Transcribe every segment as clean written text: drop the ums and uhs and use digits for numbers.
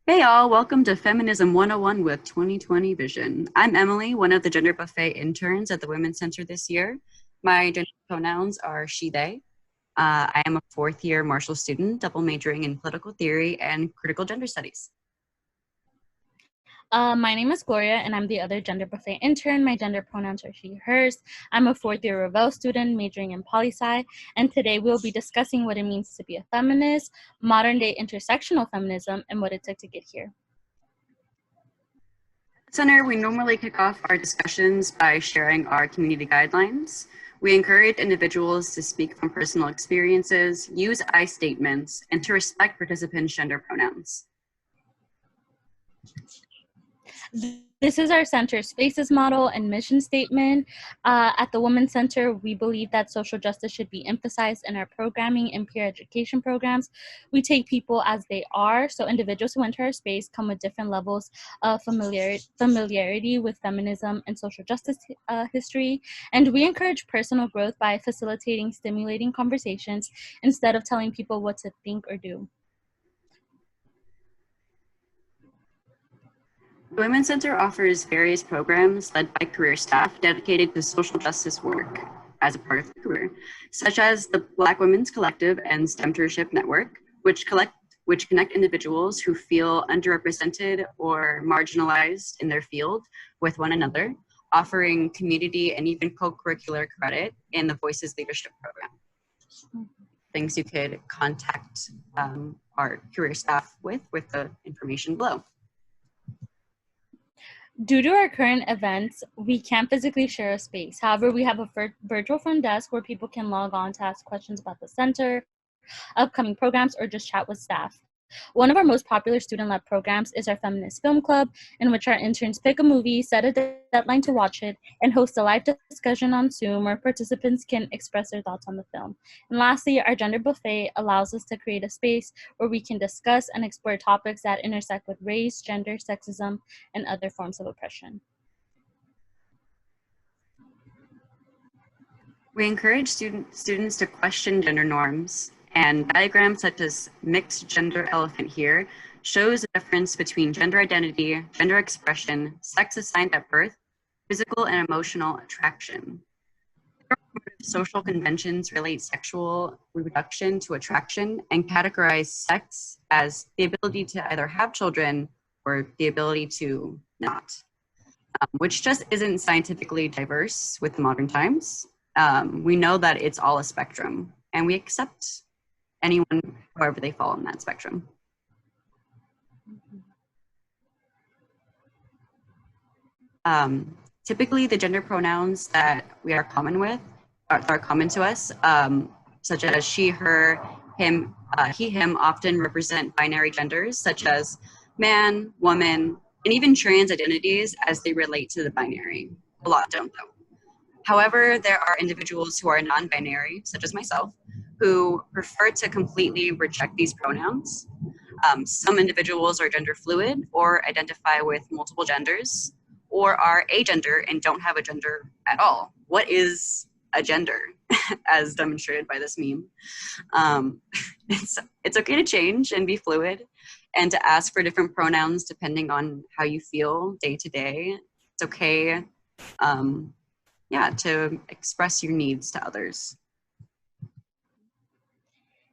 Hey all, welcome to Feminism 101 with 2020 Vision. I'm Emily, one of the Gender Buffet interns at the Women's Center this year. My gender pronouns are she, they. I am a fourth year Marshall student, double majoring in political theory and critical gender studies. My name is Gloria, and I'm the other Gender Buffet intern. My gender pronouns are she, hers. I'm a fourth year Revell student majoring in poli-sci, and today we'll be discussing what it means to be a feminist, modern day intersectional feminism, and what it took to get here. Center, we normally kick off our discussions by sharing our community guidelines. We encourage individuals to speak from personal experiences, use I statements, and to respect participants' gender pronouns. This is our center spaces model and mission statement. At the Women's Center, we believe that social justice should be emphasized in our programming and peer education programs. We take people as they are, so individuals who enter our space come with different levels of familiarity with feminism and social justice history, and we encourage personal growth by facilitating stimulating conversations instead of telling people what to think or do. The Women's Center offers various programs led by career staff dedicated to social justice work as a part of their career, such as the Black Women's Collective and STEMtership Network, which connect individuals who feel underrepresented or marginalized in their field with one another, offering community and even co-curricular credit in the Voices Leadership Program. Things you could contact our career staff with the information below. Due to our current events, we can't physically share a space. However, we have a virtual front desk where people can log on to ask questions about the center, upcoming programs, or just chat with staff. One of our most popular student-led programs is our Feminist Film Club, in which our interns pick a movie, set a deadline to watch it, and host a live discussion on Zoom where participants can express their thoughts on the film. And lastly, our Gender Buffet allows us to create a space where we can discuss and explore topics that intersect with race, gender, sexism, and other forms of oppression. We encourage students to question gender norms, and diagrams such as mixed gender elephant here shows the difference between gender identity, gender expression, sex assigned at birth, physical and emotional attraction. Social conventions relate sexual reproduction to attraction and categorize sex as the ability to either have children or the ability to not, which just isn't scientifically diverse with the modern times. We know that it's all a spectrum, and we accept anyone, however they fall in that spectrum. Typically, the gender pronouns that we are common with are common to us, such as she, her, him, he, him, often represent binary genders such as man, woman, and even trans identities as they relate to the binary. A lot don't though. However, there are individuals who are non-binary, such as myself, who prefer to completely reject these pronouns. Some individuals are gender fluid or identify with multiple genders, or are agender and don't have a gender at all. What is a gender, as demonstrated by this meme? It's okay to change and be fluid and to ask for different pronouns depending on how you feel day to day. It's okay, to express your needs to others.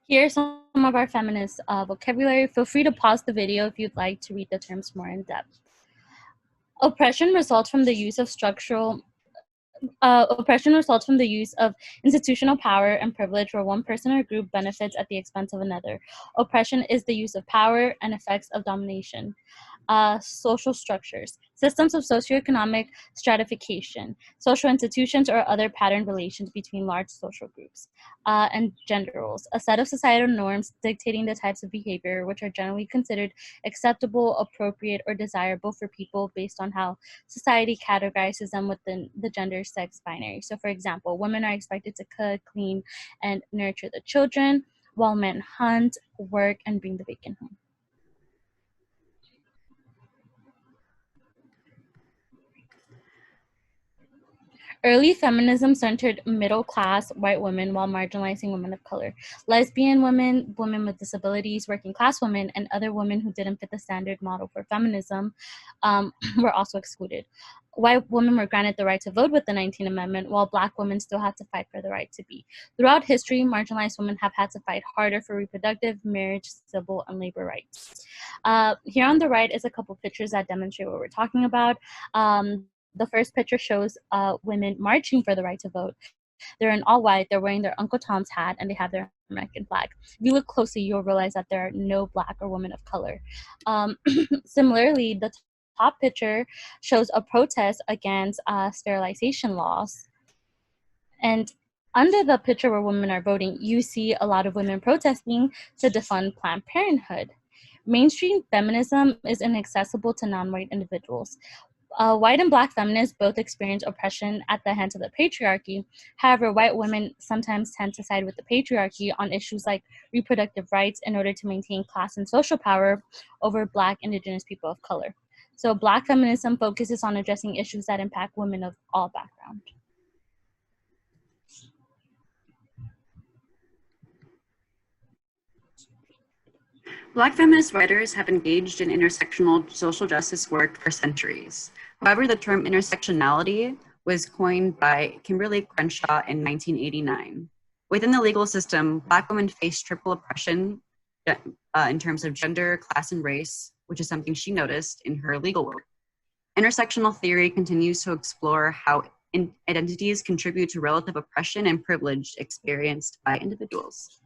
Here's some of our feminist vocabulary. Feel free to pause the video if you'd like to read the terms more in depth. Oppression results from the use of institutional power and privilege where one person or group benefits at the expense of another. Oppression is the use of power and effects of domination. Social structures, systems of socioeconomic stratification, social institutions or other patterned relations between large social groups, and gender roles, a set of societal norms dictating the types of behavior which are generally considered acceptable, appropriate, or desirable for people based on how society categorizes them within the gender sex binary. So for example, women are expected to cook, clean, and nurture the children, while men hunt, work, and bring the bacon home. Early feminism centered middle-class white women while marginalizing women of color. Lesbian women, women with disabilities, working-class women, and other women who didn't fit the standard model for feminism were also excluded. White women were granted the right to vote with the 19th Amendment, while Black women still had to fight for the right to be. Throughout history, marginalized women have had to fight harder for reproductive, marriage, civil, and labor rights. Here on the right is a couple pictures that demonstrate what we're talking about. The first picture shows women marching for the right to vote. They're in all white, they're wearing their Uncle Tom's hat, and they have their American flag. If you look closely, you'll realize that there are no Black or women of color. Similarly, the top picture shows a protest against sterilization laws. And under the picture where women are voting, you see a lot of women protesting to defund Planned Parenthood. Mainstream feminism is inaccessible to non-white individuals. White and Black feminists both experience oppression at the hands of the patriarchy. However, white women sometimes tend to side with the patriarchy on issues like reproductive rights in order to maintain class and social power over Black, Indigenous people of color. So Black feminism focuses on addressing issues that impact women of all backgrounds. Black feminist writers have engaged in intersectional social justice work for centuries. However, the term intersectionality was coined by Kimberly Crenshaw in 1989. Within the legal system, Black women face triple oppression in terms of gender, class, and race, which is something she noticed in her legal work. Intersectional theory continues to explore how identities contribute to relative oppression and privilege experienced by individuals.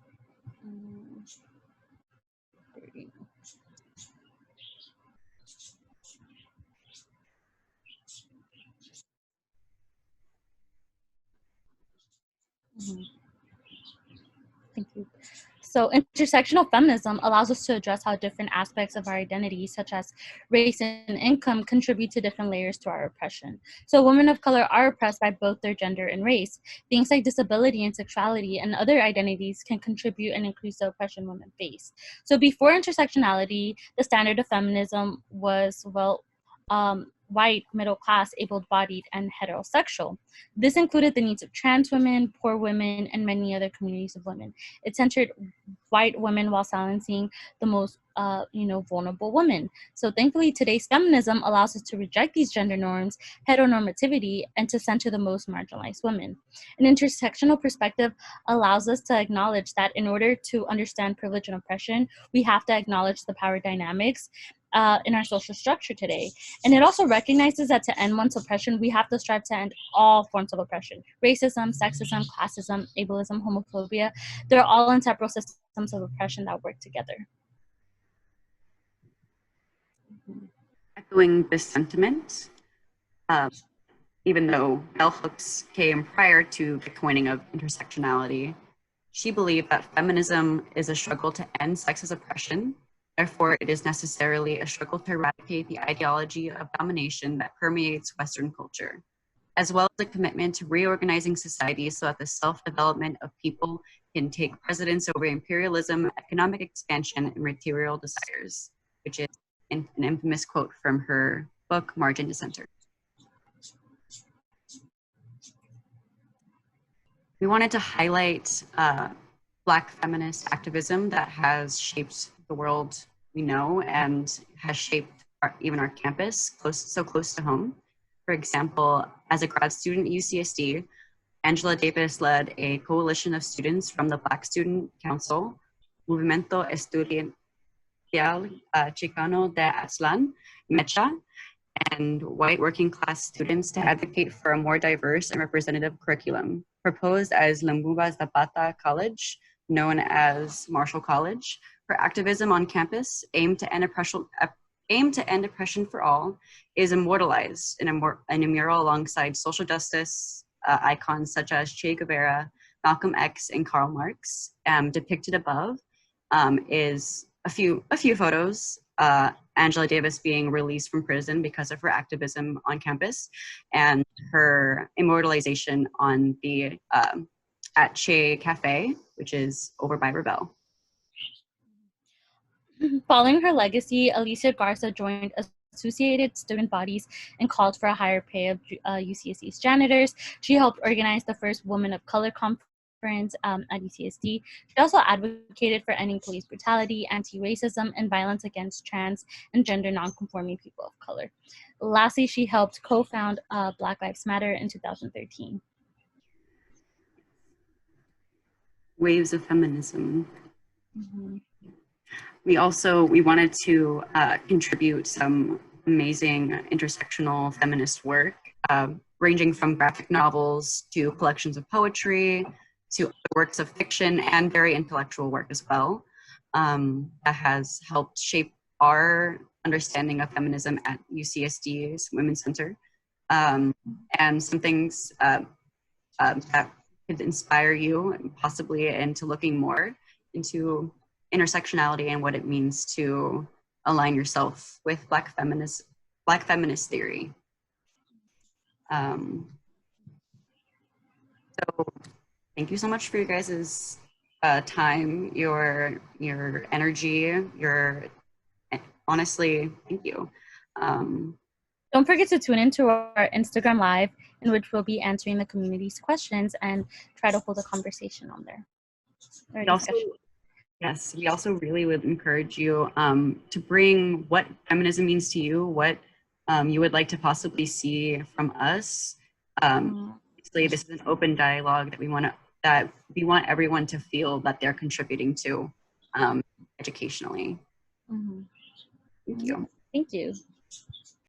Thank you. So intersectional feminism allows us to address how different aspects of our identity, such as race and income, contribute to different layers to our oppression. So women of color are oppressed by both their gender and race. Things like disability and sexuality and other identities can contribute and increase the oppression women face. So before intersectionality, the standard of feminism was, white, middle class, able-bodied, and heterosexual. This included the needs of trans women, poor women, and many other communities of women. It centered white women while silencing the most vulnerable women. So thankfully, today's feminism allows us to reject these gender norms, heteronormativity, and to center the most marginalized women. An intersectional perspective allows us to acknowledge that in order to understand privilege and oppression, we have to acknowledge the power dynamics in our social structure today. And it also recognizes that to end one's oppression, we have to strive to end all forms of oppression. Racism, sexism, classism, ableism, homophobia, they're all inseparable systems of oppression that work together. Echoing this sentiment, even though bell hooks came prior to the coining of intersectionality, she believed that feminism is a struggle to end sexist oppression. Therefore, it is necessarily a struggle to eradicate the ideology of domination that permeates Western culture, as well as a commitment to reorganizing society so that the self-development of people can take precedence over imperialism, economic expansion, and material desires, which is an infamous quote from her book, Margin to Center. We wanted to highlight Black feminist activism that has shaped the world we know and has shaped even our campus so close to home. For example, as a grad student at UCSD, Angela Davis led a coalition of students from the Black Student Council, Movimiento Estudiantil Chicano de Aztlán, MECHA, and white working class students to advocate for a more diverse and representative curriculum, proposed as Lumumba Zapata College, known as Marshall College. Her activism on campus, aimed to end oppression for all, is immortalized in a mural alongside social justice icons such as Che Guevara, Malcolm X, and Karl Marx. Depicted above is a few photos. Angela Davis being released from prison because of her activism on campus, and her immortalization on the at Che Cafe, which is over by Rebel. Following her legacy, Alicia Garza joined a associated student bodies and called for a higher pay of UCSD's janitors. She helped organize the first Women of Color conference at UCSD. She also advocated for ending police brutality, anti-racism, and violence against trans and gender non-conforming people of color. Lastly, she helped co-found Black Lives Matter in 2013. Waves of feminism. Mm-hmm. We wanted to contribute some amazing intersectional feminist work, ranging from graphic novels to collections of poetry, to works of fiction and very intellectual work as well, that has helped shape our understanding of feminism at UCSD's Women's Center. And some things that could inspire you possibly into looking more into intersectionality and what it means to align yourself with Black feminist theory. So thank you so much for your guys' time, your energy, honestly, thank you. Don't forget to tune into our Instagram Live, in which we'll be answering the community's questions and try to hold a conversation on there. We also really would encourage you to bring what feminism means to you, what you would like to possibly see from us. Obviously, this is an open dialogue that we want everyone to feel that they're contributing to educationally. Mm-hmm. Thank you. Thank you.